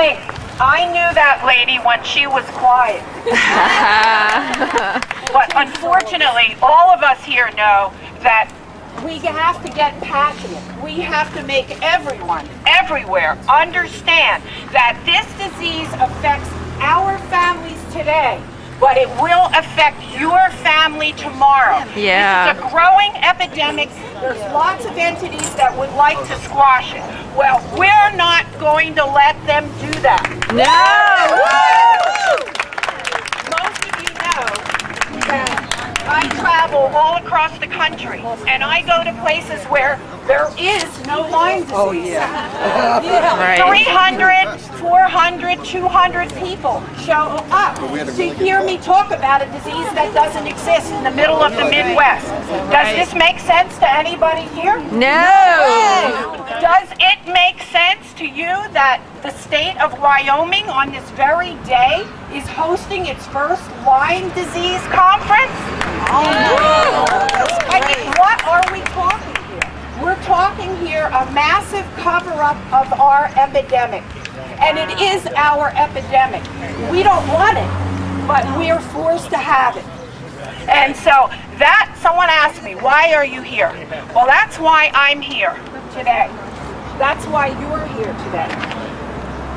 think. I knew that lady when she was quiet. But unfortunately, all of us here know that we have to get passionate. We have to make everyone, everywhere, understand that this disease affects our families today, but it will affect your family tomorrow. Yeah. This is a growing epidemic. There's lots of entities that would like to squash it. Well, we're not going to let them do that. No! Most of you know that I travel all across the country, and I go to places where there is no Lyme disease. Oh, yeah. Right. 300, 400, 200 people show up to hear me talk about a disease that doesn't exist in the middle of the Midwest. Does this make sense to anybody here? No! Does it make sense to you that the state of Wyoming on this very day is hosting its first Lyme disease conference? I mean, what are we talking here? We're talking here a massive cover-up of our epidemic. And it is our epidemic. We don't want it, but we're forced to have it. And so that, someone asked me, why are you here? Well, that's why I'm here today. That's why you're here today.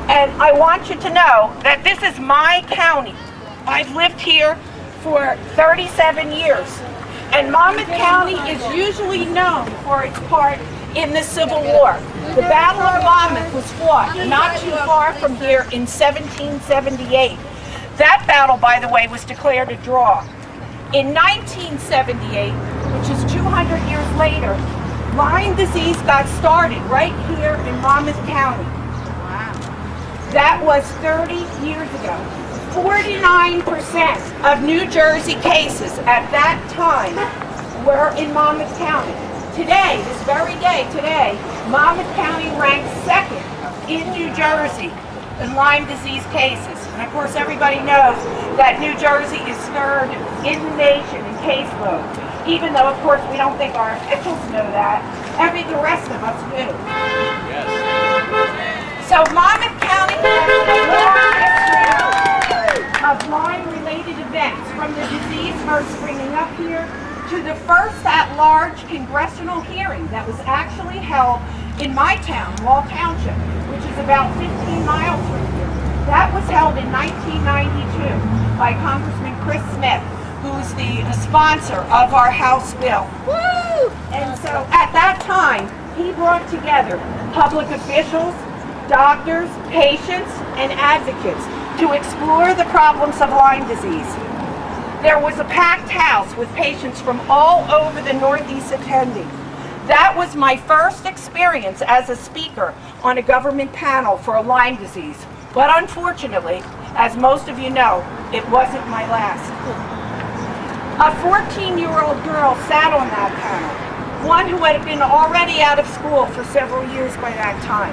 And I want you to know that this is my county. I've lived here for 37 years. And Monmouth County is usually known for its part in the Civil War. The Battle of Monmouth was fought not too far from here in 1778. That battle, by the way, was declared a draw. In 1978, which is 200 years later, Lyme disease got started right here in Monmouth County. That was 30 years ago. 49% of New Jersey cases at that time were in Monmouth County. Today, this very day, today, Monmouth County ranks second in New Jersey in Lyme disease cases. And of course, everybody knows that New Jersey is third in the nation in caseload. Even though, of course, we don't think our officials know that, the rest of us do. So Monmouth County has a long history of Lyme-related events, from the disease first springing up here to the first at-large congressional hearing that was actually held in my town, Wall Township, which is about 15 miles from here. That was held in 1992 by Congressman Chris Smith, who's the sponsor of our House bill. Woo! And so at that time, he brought together public officials, doctors, patients, and advocates to explore the problems of Lyme disease. There was a packed house with patients from all over the Northeast attending. That was my first experience as a speaker on a government panel for Lyme disease. But unfortunately, as most of you know, it wasn't my last. A 14-year-old girl sat on that panel, one who had been already out of school for several years by that time.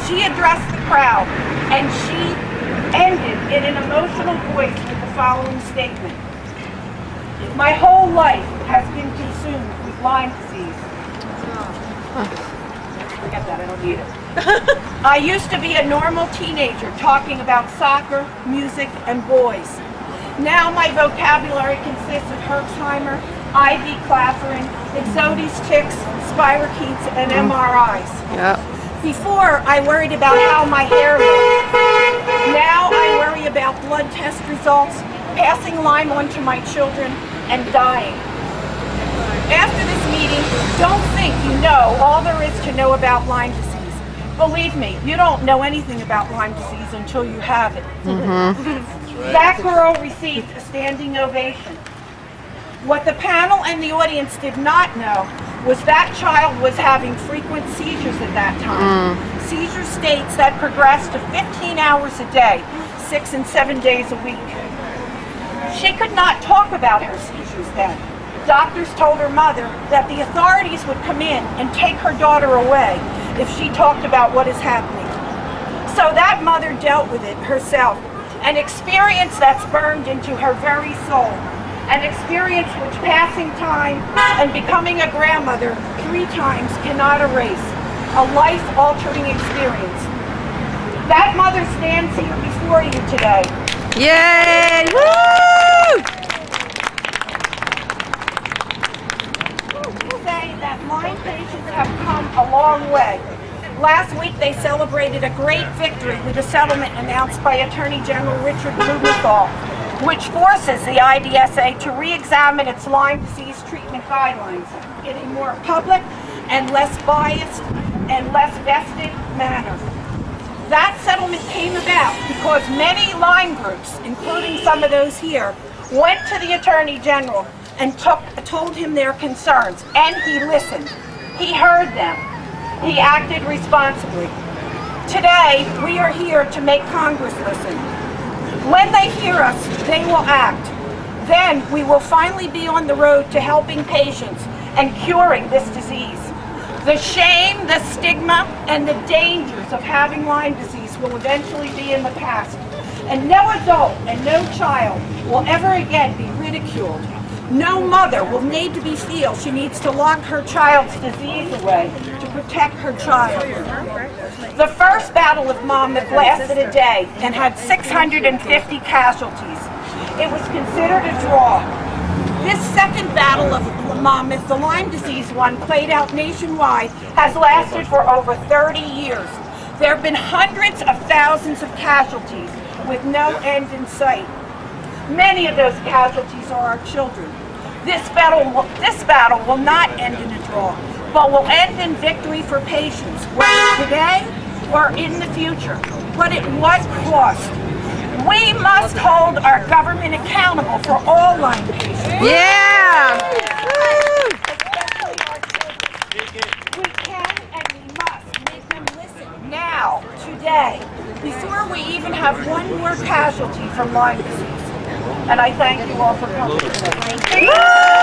She addressed the crowd, and she ended in an emotional voice with the following statement. My whole life has been consumed with Lyme disease. Forget that, I don't need it. I used to be a normal teenager talking about soccer, music, and boys. Now my vocabulary consists of Herxheimer, IV clathrin, Ixodes ticks, spirochetes, and MRIs. Yep. Before, I worried about how my hair looked. Now I worry about blood test results, passing Lyme on to my children, and dying. After this meeting, don't think you know all there is to know about Lyme disease. Believe me, you don't know anything about Lyme disease until you have it. That girl received a standing ovation. What the panel and the audience did not know was that child was having frequent seizures at that time. Seizure states that progressed to 15 hours a day, 6 and 7 days a week. She could not talk about her seizures then. Doctors told her mother that the authorities would come in and take her daughter away if she talked about what is happening. So that mother dealt with it herself, an experience that's burned into her very soul. An experience which passing time and becoming a grandmother 3 times cannot erase. A life-altering experience. That mother stands here before you today. Yay! Woo! Say that Lyme patients have come a long way. Last week they celebrated a great victory with a settlement announced by Attorney General Richard Blumenthal, which forces the IDSA to re-examine its Lyme disease treatment guidelines in a more public and less biased and less vested manner. That settlement came about because many Lyme groups, including some of those here, went to the Attorney General and told him their concerns, and he listened. He heard them. He acted responsibly. Today, we are here to make Congress listen. When they hear us, they will act. Then we will finally be on the road to helping patients and curing this disease. The shame, the stigma, and the dangers of having Lyme disease will eventually be in the past. And no adult and no child will ever again be ridiculed. No mother will need to feel she needs to lock her child's disease away to protect her child. The first Battle of Monmouth lasted a day and had 650 casualties. It was considered a draw. This second Battle of Monmouth, the Lyme disease one, played out nationwide, has lasted for over 30 years. There have been hundreds of thousands of casualties with no end in sight. Many of those casualties are our children. This battle will not end in a draw, but will end in victory for patients, whether today or in the future. But at what cost? We must hold our government accountable for all Lyme patients. Yeah! We can and we must make them listen now, today, before we even have one more casualty from Lyme disease. And I thank you all for coming today.